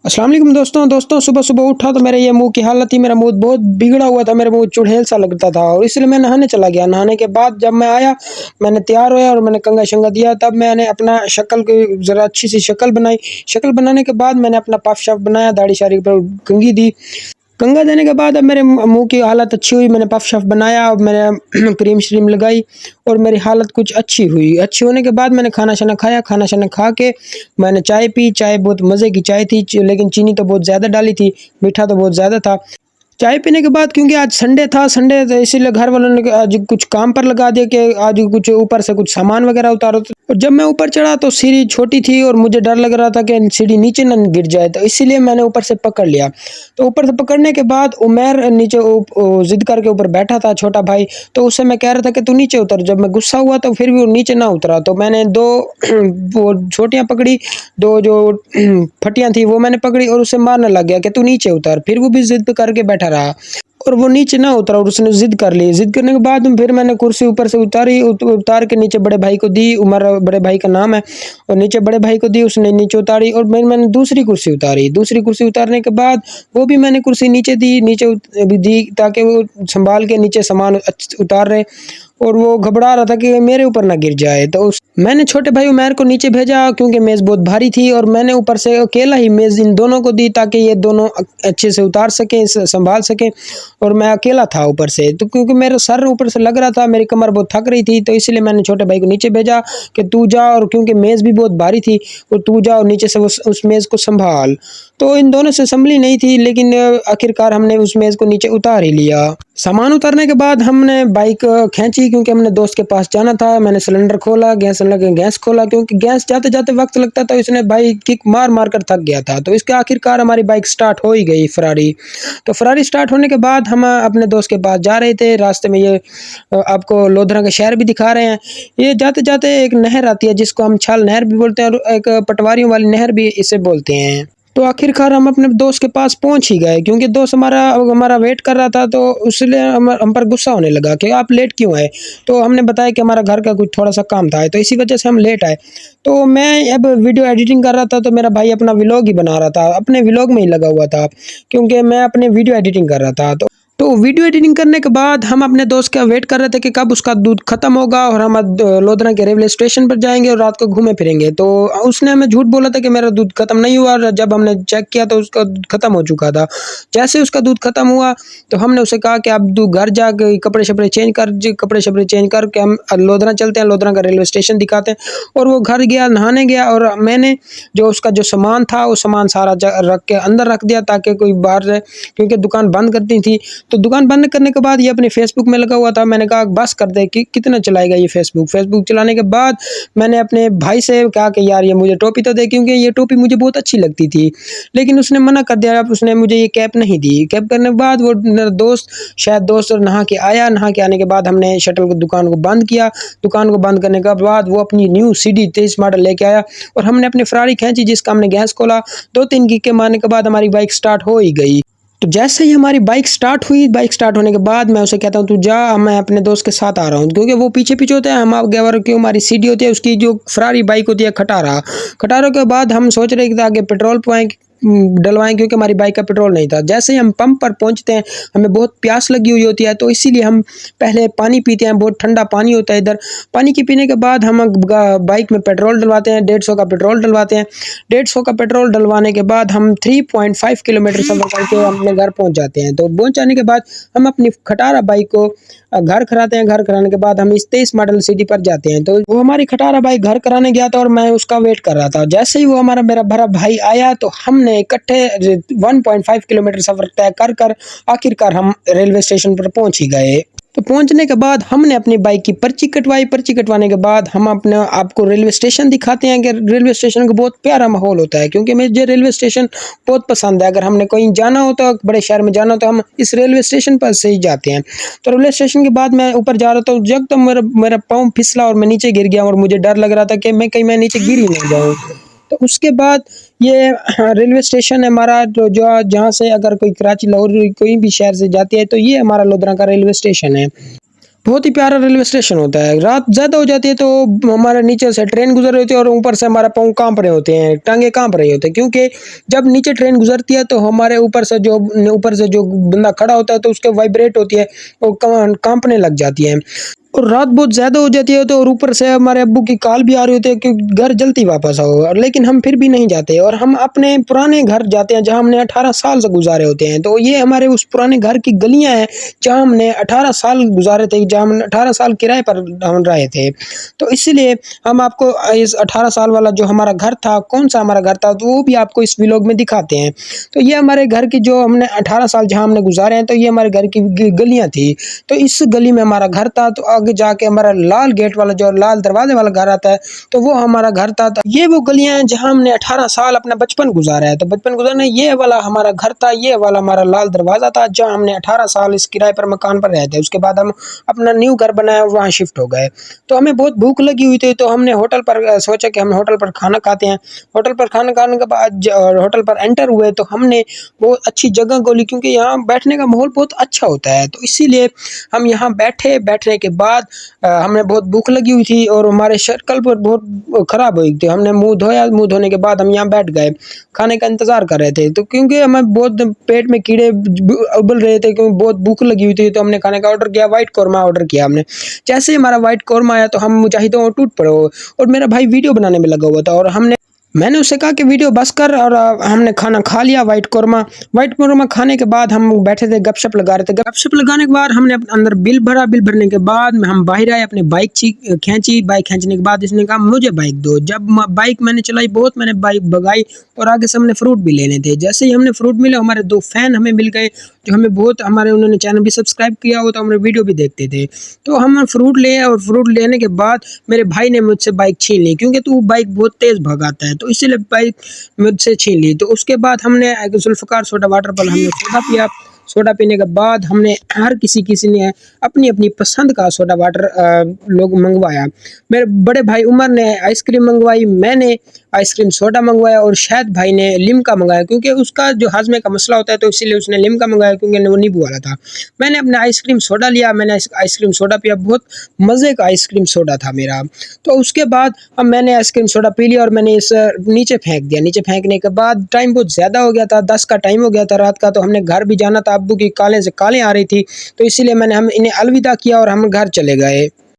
अस्सलाम वालेकुम दोस्तों सुबह सुबह उठा तो मेरे ये मुंह की हालत थी। मेरा मुंह बहुत बिगड़ा हुआ था, मेरे मुंह चुड़ैल सा लगता था और इसलिए मैं नहाने चला गया। नहाने के बाद जब मैं आया, मैंने तैयार होया और मैंने कंघा शंगा दिया, तब मैंने अपना शक्ल की ज़रा अच्छी सी शक्ल बनाई। शक्ल बनाने के बाद मैंने अपना पफ शफ बनाया, दाढ़ी शाड़ी पर कंघी दी। कंघा देने के बाद अब मेरे मुंह की हालत अच्छी हुई, मैंने पफ शफ बनाया, अब मैंने क्रीम श्रीम लगाई और मेरी हालत कुछ अच्छी हुई। अच्छी होने के बाद मैंने खाना शाना खाया, खाना शाना खा के मैंने चाय पी। चाय बहुत मज़े की चाय थी, लेकिन चीनी तो बहुत ज़्यादा डाली थी, मीठा तो बहुत ज़्यादा था। चाय पीने के बाद, क्योंकि आज संडे था, संडे तो इसीलिए घर वालों ने आज कुछ काम पर लगा दिया कि आज कुछ ऊपर से कुछ सामान वगैरह उतारो। और जब मैं ऊपर चढ़ा तो सीढ़ी छोटी थी और मुझे डर लग रहा था कि सीढ़ी नीचे न गिर जाए, तो इसीलिए मैंने ऊपर से पकड़ लिया। तो ऊपर से पकड़ने के बाद उमर नीचे जिद करके ऊपर बैठा था, छोटा भाई। तो उससे मैं कह रहा था कि तू नीचे उतर। जब मैं गुस्सा हुआ तो फिर भी वो नीचे ना उतरा, तो मैंने दो वो छोटियां पकड़ी, दो जो फटियां थी वो मैंने पकड़ी और उसे मारने लग गया कि तू नीचे उतर। फिर वो भी जिद करके बैठा रहा और वो नीचे ना उतरा और उसने जिद कर ली। जिद करने के बाद फिर मैंने कुर्सी ऊपर से उतारी, उतार के नीचे बड़े भाई को दी। उमर बड़े भाई का नाम है। और नीचे बड़े भाई को दी, उसने नीचे उतारी और मैंने दूसरी कुर्सी उतारी। दूसरी कुर्सी उतारने के बाद वो भी मैंने कुर्सी नीचे दी, दी ताकि वो संभाल के नीचे सामान उतार रहे। और वो घबरा रहा था कि मेरे ऊपर ना गिर जाए, तो मैंने छोटे भाई उमैर को नीचे भेजा क्योंकि मेज़ बहुत भारी थी और मैंने ऊपर से अकेला ही मेज़ इन दोनों को दी ताकि ये दोनों अच्छे से उतार सकें, संभाल सकें। और मैं अकेला था ऊपर से, तो क्योंकि मेरा सर ऊपर से लग रहा था, मेरी कमर बहुत थक रही थी, तो इसलिए मैंने छोटे भाई को नीचे भेजा कि तू जा, और क्योंकि मेज़ भी बहुत भारी थी, और तू जा और नीचे से उस मेज़ को संभाल। तो इन दोनों से संभली नहीं थी, लेकिन आखिरकार हमने उस मेज़ को नीचे उतार ही लिया। सामान उतारने के बाद हमने बाइक खींची क्योंकि हमने दोस्त के पास जाना था। मैंने सिलेंडर खोला, गैस खोला, क्योंकि गैस जाते-जाते वक़्त लगता था, इसने भाई किक मार-मार कर थक गया था। तो इसके आखिरकार हमारी बाइक स्टार्ट हो ही गई, फ़ेरारी। तो फ़ेरारी स्टार्ट होने के बाद हम अपने दोस्त के पास जा रहे थे। रास्ते में ये आपको लोधरा का शहर भी दिखा रहे हैं। ये जाते-जाते एक नहर आती है जिसको हम छाल नहर भी बोलते हैं और एक पटवारियों वाली नहर भी इसे बोलते हैं। तो आखिरकार हम अपने दोस्त के पास पहुँच ही गए, क्योंकि दोस्त हमारा हमारा वेट कर रहा था, तो इसलिए हम पर गुस्सा होने लगा कि आप लेट क्यों आए? तो हमने बताया कि हमारा घर का कुछ थोड़ा-सा काम था, तो इसी वजह से हम लेट आए। तो मैं अब वीडियो एडिटिंग कर रहा था, तो मेरा भाई अपना व्लॉग ही बना रहा था, अपने व्लॉग में ही लगा हुआ था, क्योंकि मैं अपने वीडियो एडिटिंग कर रहा था। तो वीडियो एडिटिंग करने के बाद हम अपने दोस्त का वेट कर रहे थे कि कब उसका दूध खत्म होगा और हम लोधरा के रेलवे स्टेशन पर जाएँगे और रात को घूमे फिरेंगे। तो उसने हमें झूठ बोला था कि मेरा दूध खत्म नहीं हुआ, और जब हमने चेक किया तो उसका दूध खत्म हो चुका था। जैसे ही उसका दूध खत्म हुआ, तो हमने उसे कहा कि अब तू घर जाके कपड़े-शपड़े चेंज करके हम लोधरा चलते हैं, लोधरा का रेलवे स्टेशन दिखाते हैं। और वो घर गया, नहाने गया, और मैंने जो उसका जो सामान था, वो सामान सारा रख के अंदर रख दिया ताकि कोई बाहर से, क्योंकि दुकान बंद करनी थी। तो दुकान बंद करने के बाद ये अपने फेसबुक में लगा हुआ था। मैंने कहा बस कर दे, कि कितना चलाएगा ये फेसबुक चलाने के बाद मैंने अपने भाई से कहा कि यार ये मुझे टोपी तो दे, क्योंकि ये टोपी मुझे बहुत अच्छी लगती थी, लेकिन उसने मना कर दिया। अब उसने मुझे ये कैप नहीं दी। कैप करने के बाद वो मेरा दोस्त नहा के आया। नहा के आने के बाद हमने शटल को दुकान को बंद किया। दुकान को बंद करने के बाद वो अपनी न्यू CD 23 मॉडल लेके आया और हमने अपनी फ़ेरारी खींची, जिसका हमने गैस खोला। 2-3 किक्के मारने के बाद हमारी बाइक स्टार्ट हो ही गई। तो जैसे ही हमारी बाइक स्टार्ट हुई, बाइक स्टार्ट होने के बाद मैं उसे कहता हूँ तू जा, मैं अपने दोस्त के साथ आ रहा हूँ, क्योंकि वो पीछे-पीछे होता है। हम आगे, और क्यों हमारी सीडी होती है, उसकी जो फ़ेरारी बाइक होती है खटारा। खटारा के बाद हम सोच रहे थे कि आगे पेट्रोल डलवाएँ, क्योंकि हमारी बाइक का पेट्रोल नहीं था। जैसे ही हम पंप पर पहुँचते हैं, हमें बहुत प्यास लगी हुई होती है, तो इसीलिए हम पहले पानी पीते हैं। बहुत ठंडा पानी होता है इधर। पानी के पीने के बाद हम बाइक में पेट्रोल डलवाते हैं, 150 का पेट्रोल डलवाते हैं। 150 का पेट्रोल डलवाने के बाद हम 3.5 किलोमीटर सफ़र करके अपने घर पहुँच जाते हैं। तो पहुँच जाने के बाद हम अपनी खटारा बाइक को घर कराते हैं। घर कराने के बाद हम इस 23 मॉडल सिटी पर जाते हैं। तो वो हमारी खटारा बाइक घर कराने गया था और मैं उसका वेट कर रहा था। जैसे ही वो मेरा बड़ा भाई आया, तो हमने इकट्ठे 1.5 किलोमीटर सफ़र तय कर आखिरकार हम रेलवे स्टेशन पर पहुँच ही गए। तो पहुँचने के बाद हमने अपनी बाइक की पर्ची कटवाई। पर्ची कटवाने के बाद हम अपने आपको रेलवे स्टेशन दिखाते हैं कि रेलवे स्टेशन का बहुत प्यारा माहौल होता है, क्योंकि मुझे रेलवे स्टेशन बहुत पसंद है। अगर हमने कहीं जाना होता है, बड़े शहर में जाना हो, तो हम इस रेलवे स्टेशन पर से ही जाते हैं। तो रेलवे स्टेशन के बाद मैं ऊपर जा रहा था, एकदम मेरा पाँव फिसला और मैं नीचे गिर गया, और मुझे डर लग रहा था कि मैं नीचे गिर ही नहीं जाऊँ। तो उसके बाद ये रेलवे स्टेशन है हमारा, जो जहाँ से अगर कोई कराची, लाहौर, कोई भी शहर से जाती है, तो ये हमारा लोधरा का रेलवे स्टेशन है। बहुत ही प्यारा रेलवे स्टेशन होता है। रात ज़्यादा हो जाती है तो हमारे नीचे से ट्रेन गुज़र रही होती है और ऊपर से हमारा पाँव काँप रहे होते हैं, टाँगे काँप रहे होते हैं क्योंकि जब नीचे ट्रेन गुज़रती है तो हमारे ऊपर से जो बंदा खड़ा होता है तो उसके वाइब्रेट होती है, वो काँपने लग जाती है। और रात बहुत ज़्यादा हो जाती है तो और ऊपर से हमारे अब्बू की कॉल भी आ रही होती है कि घर जल्दी वापस आओ, और लेकिन हम फिर भी नहीं जाते और हम अपने पुराने घर जाते हैं जहाँ हमने 18 साल से गुज़ारे होते हैं। तो ये हमारे उस पुराने घर की गलियाँ हैं जहाँ हमने 18 साल गुज़ारे थे, जहाँ हमने 18 साल किराए पर हम रहे थे। तो इसीलिए हम आपको इस 18 साल वाला जो हमारा घर था, कौन-सा हमारा घर था, तो वो भी आपको इस व्लॉग में दिखाते हैं। तो ये हमारे घर की जो हमने 18 साल जहाँ हमने गुज़ारे हैं, तो ये हमारे घर की गलियाँ थी। तो इस गली में हमारा घर था, तो आगे जाके हमारा लाल गेट वाला जो लाल दरवाजे वाला घर आता है, तो वो हमारा घर था। तो ये वो गलियां हैं जहां हमने 18 साल अपना बचपन गुजारा है। तो बचपन गुजारने ये वाला हमारा घर था, ये वाला हमारा लाल दरवाजा था जहां हमने 18 साल इस किराए पर मकान पर रहे थे। उसके बाद हम अपना न्यू घर बनाया और वहाँ शिफ्ट हो गए। तो हमें बहुत भूख लगी हुई थी, तो हमने होटल पर सोचा कि हम होटल पर खाना खाते हैं। होटल पर खाना खाने के बाद होटल पर एंटर हुए तो हमने बहुत अच्छी जगह गोली, क्योंकि यहाँ बैठने का माहौल बहुत अच्छा होता है। तो इसीलिए हम यहाँ बैठे। बैठने के बाद हमें बहुत भूख लगी हुई थी और हमारे शक्ल पर बहुत खराब हुई थी। हमने मुंह धोया, मुंह धोने के बाद हम यहाँ बैठ गए, खाने का इंतजार कर रहे थे। तो क्योंकि हमें बहुत पेट में कीड़े उबल रहे थे, क्योंकि बहुत भूख लगी हुई थी, तो हमने खाने का ऑर्डर किया, व्हाइट कौरमा ऑर्डर किया हमने। जैसे ही हमारा व्हाइट कौरमा आया तो हम मुजाहिदों टूट पड़े, और मेरा भाई वीडियो बनाने में लगा हुआ था और मैंने उससे कहा कि वीडियो बस कर, और हमने खाना खा लिया व्हाइट कौरमा खाने के बाद हम बैठे थे, गपशप लगा रहे थे। गपशप लगाने के बाद हमने अपने अंदर बिल भरा। बिल भरने के बाद में हम बाहर आए, अपनी बाइक खींची। बाइक खींचने के बाद इसने कहा मुझे बाइक दो। जब बाइक मैंने चलाई, बहुत मैंने बाइक भगाई और आगे से हमने फ्रूट भी लेने थे। जैसे ही हमने फ्रूट मिले, हमारे 2 फैन हमें मिल गए जो हमें बहुत, हमारे उन्होंने चैनल भी सब्सक्राइब किया हो, तो हमारे वीडियो भी देखते थे। तो हम फ्रूट लिए और फ्रूट लेने के बाद मेरे भाई ने मुझसे बाइक छीन ली, क्योंकि तू बाइक बहुत तेज़ भगाता है, तो इसीलिए बाइक मुझसे छीन ली। तो उसके बाद हमने एक ज़ुल्फ़िकार सोडा वाटर पर हमने सोडा पिया। सोडा पीने के बाद हमने हर किसी ने अपनी-अपनी पसंद का सोडा वाटर लोग मँगवाया। मेरे बड़े भाई उमर ने आइसक्रीम मँगवाई, मैंने आइसक्रीम सोडा मँगवाया और शायद भाई ने लिम्का मँगाया, क्योंकि उसका जो हाज़मे का मसला होता है, तो इसीलिए उसने लिम्का मँगाया, क्योंकि वो नींबू वाला था। मैंने अपना आइसक्रीम सोडा लिया, मैंने आइसक्रीम सोडा पिया, बहुत मज़े का आइसक्रीम सोडा था मेरा। तो उसके बाद अब मैंने आइसक्रीम सोडा पी लिया और मैंने इस नीचे फेंक दिया। नीचे फेंकने के बाद टाइम बहुत ज़्यादा हो गया था, 10 का टाइम हो गया था रात का, तो हमने घर भी जाना था। अब्बू की कालें से कालें आ रही थी, तो इसीलिए हम इन्हें अलविदा किया और हम घर चले गए।